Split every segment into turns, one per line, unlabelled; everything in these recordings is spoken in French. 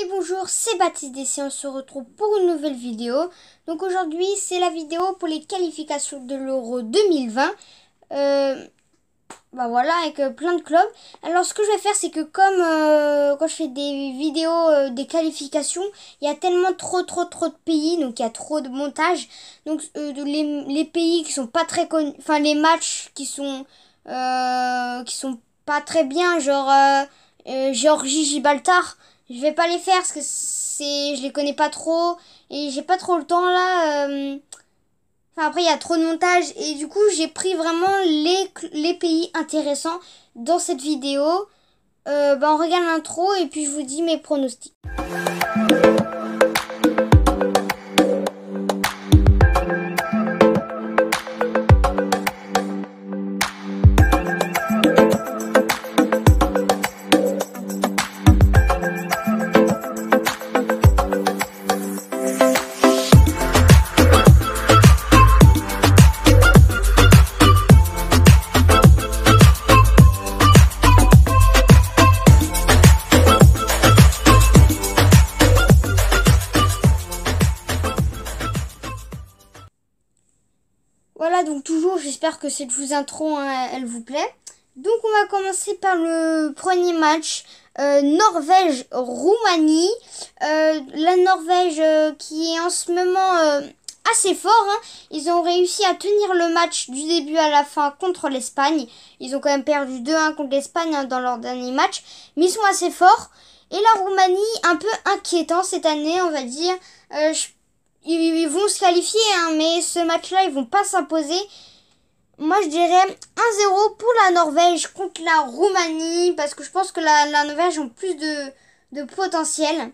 Et bonjour, c'est Baptiste DC, on se retrouve pour une nouvelle vidéo. Donc aujourd'hui, c'est la vidéo pour les qualifications de l'Euro 2020. Voilà, avec plein de clubs. Alors ce que je vais faire, c'est que comme quand je fais des vidéos des qualifications, il y a tellement trop de pays, donc il y a trop de montage. Donc les pays qui sont pas très connus, enfin les matchs qui sont pas très bien, genre Géorgie, Gibraltar. Je vais pas les faire parce que je les connais pas trop et j'ai pas trop le temps là. Enfin après il y a trop de montage et du coup j'ai pris vraiment les pays intéressants dans cette vidéo. On regarde l'intro et puis je vous dis mes pronostics. Voilà, donc toujours, j'espère que cette intro, elle vous plaît. Donc on va commencer par le premier match, Norvège-Roumanie. La Norvège qui est en ce moment assez fort. Ils ont réussi à tenir le match du début à la fin contre l'Espagne. Ils ont quand même perdu 2-1 contre l'Espagne dans leur dernier match. Mais ils sont assez forts. Et la Roumanie, un peu inquiétant cette année, on va dire. Ils vont se qualifier, mais ce match-là, ils vont pas s'imposer. Moi, je dirais 1-0 pour la Norvège contre la Roumanie, parce que je pense que la Norvège a plus de potentiel.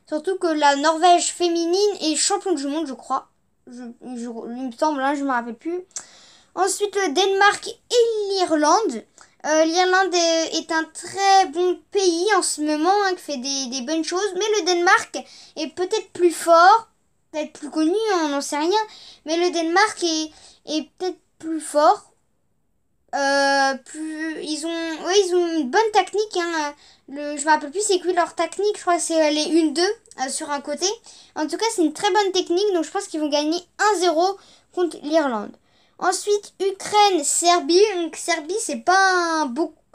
Surtout que la Norvège féminine est champion du monde, je crois. Il me semble, je me rappelle plus. Ensuite, le Danemark et l'Irlande. L'Irlande est un très bon pays en ce moment, qui fait des bonnes choses. Mais le Danemark est peut-être plus fort. Peut-être plus connu, on n'en sait rien, mais le Danemark est peut-être plus fort. Ils ont une bonne technique. Je me rappelle plus c'est quoi leur technique. Je crois que c'est les 1-2 sur un côté. En tout cas, c'est une très bonne technique, donc je pense qu'ils vont gagner 1-0 contre l'Irlande. Ensuite, Ukraine-Serbie. Donc Serbie, c'est pas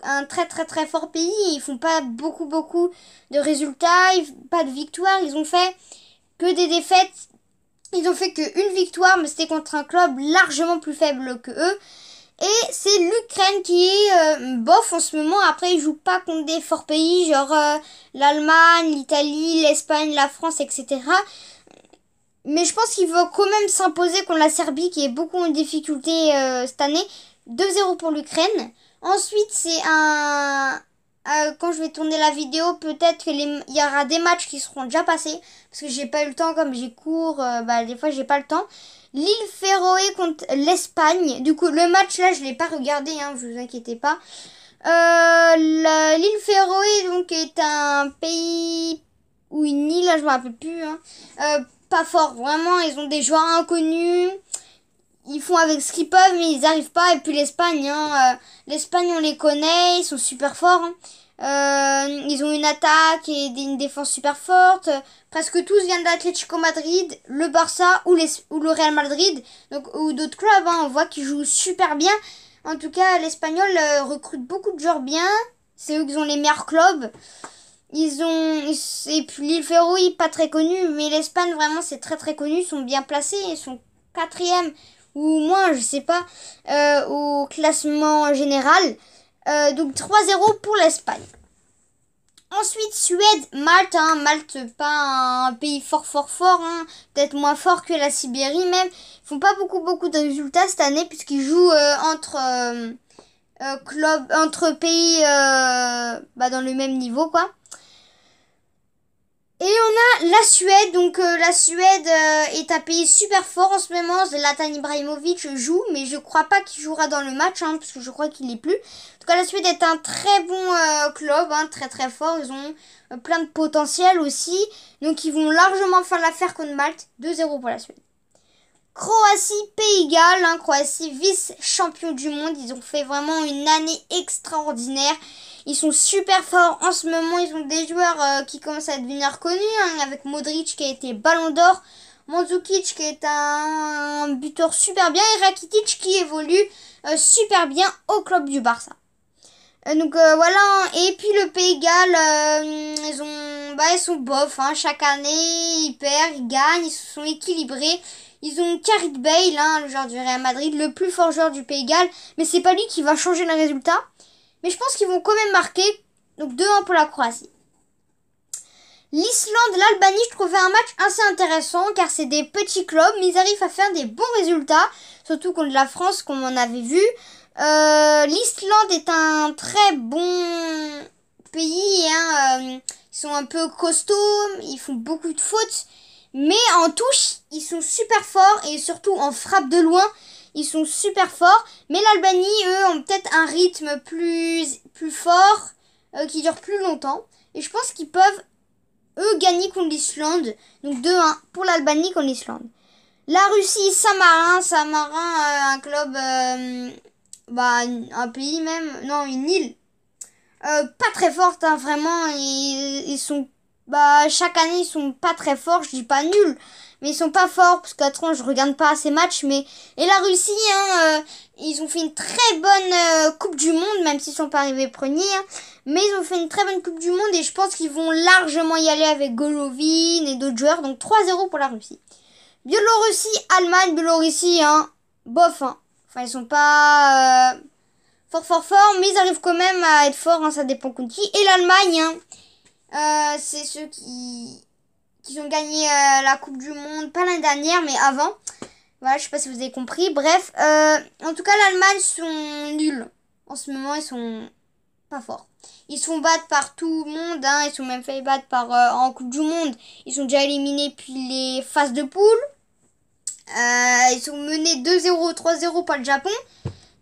un très fort pays. Ils font pas beaucoup de résultats, pas de victoires. Ils ont fait que des défaites. Ils ont fait qu'une victoire, mais c'était contre un club largement plus faible que eux. Et c'est l'Ukraine qui est bof en ce moment. Après, ils jouent pas contre des forts pays, genre l'Allemagne, l'Italie, l'Espagne, la France, etc. Mais je pense qu'ils vont quand même s'imposer contre la Serbie, qui est beaucoup en difficulté cette année. 2-0 pour l'Ukraine. Ensuite, c'est quand je vais tourner la vidéo, peut-être qu'il y aura des matchs qui seront déjà passés. Parce que j'ai pas eu le temps, comme j'ai cours, des fois j'ai pas le temps. L'île Féroé contre l'Espagne. Du coup, le match là, je l'ai pas regardé, vous inquiétez pas. L'île Féroé, donc, est un pays ou une île, là, je me rappelle plus. Pas fort, vraiment, ils ont des joueurs inconnus. Ils font avec ce qu'ils peuvent, mais ils n'arrivent pas. Et puis l'Espagne, l'Espagne, on les connaît, ils sont super forts. Ils ont une attaque et une défense super forte. Presque tous viennent d'Atlético Madrid, le Barça ou le Real Madrid, donc, ou d'autres clubs. On voit qu'ils jouent super bien. En tout cas, l'Espagnol recrute beaucoup de joueurs bien. C'est eux qui ont les meilleurs clubs. Et puis l'île Féroé, pas très connu, mais l'Espagne, vraiment, c'est très connu. Ils sont bien placés, ils sont 4e ou moins, je sais pas, au classement général. Donc 3-0 pour l'Espagne. Ensuite, Suède-Malte. Malte, pas un pays fort. Peut-être moins fort que la Sibérie même. Ils font pas beaucoup de résultats cette année puisqu'ils jouent entre pays dans le même niveau, quoi. Et on a la Suède, donc la Suède est un pays super fort en ce moment. Zlatan Ibrahimovic joue, mais je crois pas qu'il jouera dans le match, parce que je crois qu'il est plus. En tout cas, la Suède est un très bon club, très fort. Ils ont plein de potentiel aussi, donc ils vont largement faire l'affaire contre Malte. 2-0 pour la Suède. Croatie, Pays de Galles, hein, Croatie vice-champion du monde. Ils ont fait vraiment une année extraordinaire. Ils sont super forts en ce moment. Ils ont des joueurs qui commencent à devenir connus, hein, avec Modric qui a été Ballon d'Or, Mandzukic qui est un buteur super bien et Rakitic qui évolue super bien au club du Barça. Donc voilà, hein. Et puis le Pays de Galles, ils sont bof, hein. Chaque année ils perdent, ils gagnent, ils sont équilibrés. Ils ont Gareth Bale, hein, le joueur du Real Madrid, le plus fort joueur du Pays de Galles, mais c'est pas lui qui va changer le résultat. Mais je pense qu'ils vont quand même marquer, donc 2-1 pour la Croatie. L'Islande, l'Albanie, je trouvais un match assez intéressant car c'est des petits clubs, mais ils arrivent à faire des bons résultats, surtout contre la France comme on avait vu. L'Islande est un très bon pays, hein, ils sont un peu costauds, ils font beaucoup de fautes, mais en touche, ils sont super forts et surtout en frappe de loin, ils sont super forts. Mais l'Albanie, eux, ont peut-être un rythme plus fort, qui dure plus longtemps. Et je pense qu'ils peuvent, eux, gagner contre l'Islande. Donc 2-1 pour l'Albanie contre l'Islande. La Russie, Saint-Marin, un club, un pays même, non, une île. Pas très forte, hein, vraiment. Ils sont, chaque année, ils sont pas très forts. Je dis pas nuls, mais ils sont pas forts parce qu'attends, je regarde pas ces matchs. Et la Russie, hein, ils ont fait une très bonne Coupe du Monde, même s'ils sont pas arrivés premiers. Hein, mais ils ont fait une très bonne Coupe du Monde et je pense qu'ils vont largement y aller avec Golovin et d'autres joueurs. Donc 3-0 pour la Russie. Biélorussie, Allemagne, Biélorussie, hein, bof, hein. Enfin, ils sont pas fort, mais ils arrivent quand même à être forts, hein, ça dépend contre qui. Et l'Allemagne, hein, c'est ceux qui ont gagné la Coupe du Monde, pas l'année dernière, mais avant. Voilà, je sais pas si vous avez compris. Bref, en tout cas, l'Allemagne sont nuls. En ce moment, ils sont pas forts. Ils se font battre par tout le monde, hein, ils sont même fait battre en Coupe du Monde. Ils sont déjà éliminés puis les phases de poule. Ils sont menés 2-0, 3-0 par le Japon.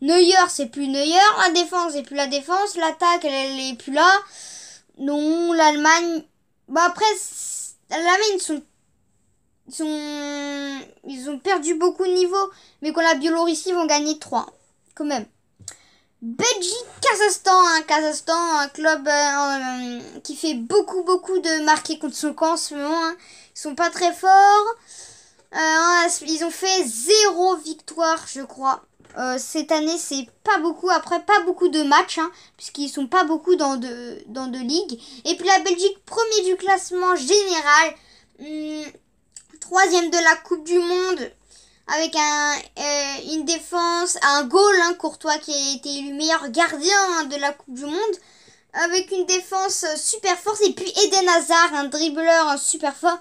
Neuer, c'est plus Neuer. La défense, c'est plus la défense. L'attaque, elle est plus là. Non, l'Allemagne... après, l'Allemagne, ils ont perdu beaucoup de niveau. Mais quand la Biélorussie, ils vont gagner 3. Quand même. Belgique, Kazakhstan, hein, Kazakhstan, un club qui fait beaucoup de marqués contre son camp en ce moment. Hein. Ils sont pas très forts. Ils ont fait 0 victoire, je crois. Cette année, c'est pas beaucoup. Après, pas beaucoup de matchs, hein, puisqu'ils sont pas beaucoup dans de ligues. Et puis la Belgique, premier du classement général, 3e de la Coupe du Monde, avec une défense, un goal, hein, Courtois qui a été élu meilleur gardien, hein, de la Coupe du Monde, avec une défense super forte. Et puis Eden Hazard, un dribbleur super fort.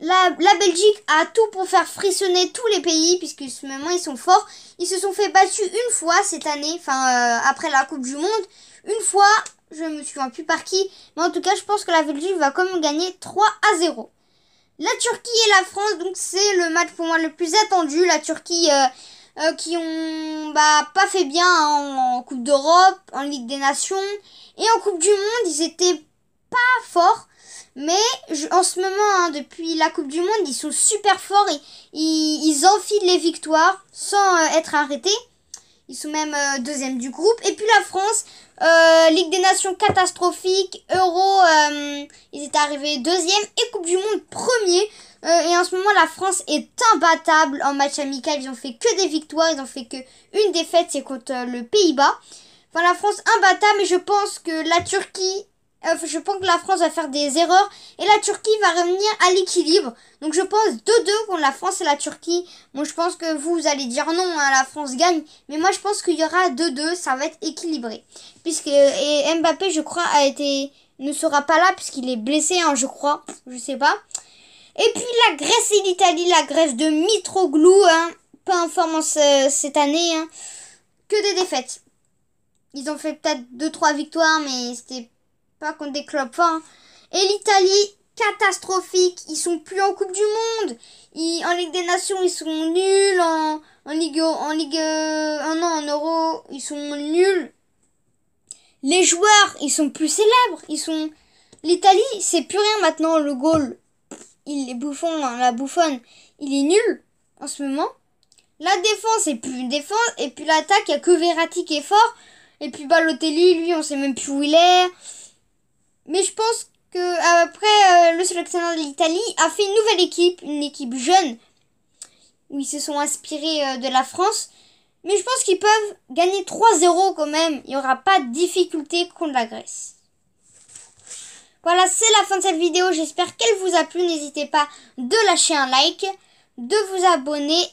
La Belgique a tout pour faire frissonner tous les pays, puisque ce moment ils sont forts. Ils se sont fait battus une fois cette année, après la Coupe du Monde. Une fois, je me souviens plus par qui, mais en tout cas je pense que la Belgique va quand même gagner 3-0. La Turquie et la France, donc c'est le match pour moi le plus attendu. La Turquie qui ont pas fait bien, hein, en Coupe d'Europe, en Ligue des Nations. Et en Coupe du Monde, ils étaient pas forts. Mais en ce moment, hein, depuis la Coupe du Monde, ils sont super forts et ils enfilent les victoires sans être arrêtés. Ils sont même deuxième du groupe. Et puis la France, Ligue des Nations catastrophique, Euro, ils étaient arrivés deuxième et Coupe du Monde premier. Et en ce moment, la France est imbattable en match amical. Ils ont fait que des victoires, ils ont fait que une défaite, c'est contre le Pays-Bas. Enfin, la France imbattable, mais je pense que la Turquie... je pense que la France va faire des erreurs et la Turquie va revenir à l'équilibre. Donc je pense 2-2 contre la France et la Turquie. Moi je pense que vous allez dire non, hein, la France gagne. Mais moi je pense qu'il y aura 2-2, ça va être équilibré. Et Mbappé je crois ne sera pas là puisqu'il est blessé, hein, je crois. Je sais pas. Et puis la Grèce et l'Italie, la Grèce de Mitroglou, hein, pas en forme cette année. Hein, que des défaites. Ils ont fait peut-être 2-3 victoires mais c'était pas contre des clubs forts. Hein. Et l'Italie, catastrophique. Ils sont plus en Coupe du Monde. En Ligue des Nations, ils sont nuls. En Euro, ils sont nuls. Les joueurs, ils sont plus célèbres. L'Italie, c'est plus rien maintenant. Le goal, il est bouffon, hein, la bouffonne, il est nul. en ce moment. La défense est plus une défense. Et puis l'attaque, il n'y a que Verratti qui est fort. Et puis Balotelli, lui, on sait même plus où il est. Mais je pense que après, le sélectionneur de l'Italie a fait une nouvelle équipe. Une équipe jeune. Où ils se sont inspirés de la France. Mais je pense qu'ils peuvent gagner 3-0 quand même. Il n'y aura pas de difficulté contre la Grèce. Voilà, c'est la fin de cette vidéo. J'espère qu'elle vous a plu. N'hésitez pas de lâcher un like, de vous abonner,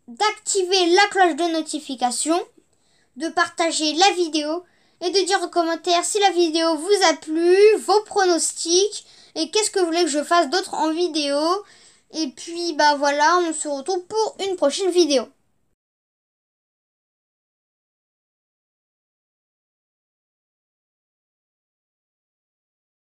d'activer la cloche de notification, de partager la vidéo et de dire en commentaire si la vidéo vous a plu, vos pronostics et qu'est-ce que vous voulez que je fasse d'autre en vidéo. Et puis, bah voilà, on se retrouve pour une prochaine vidéo.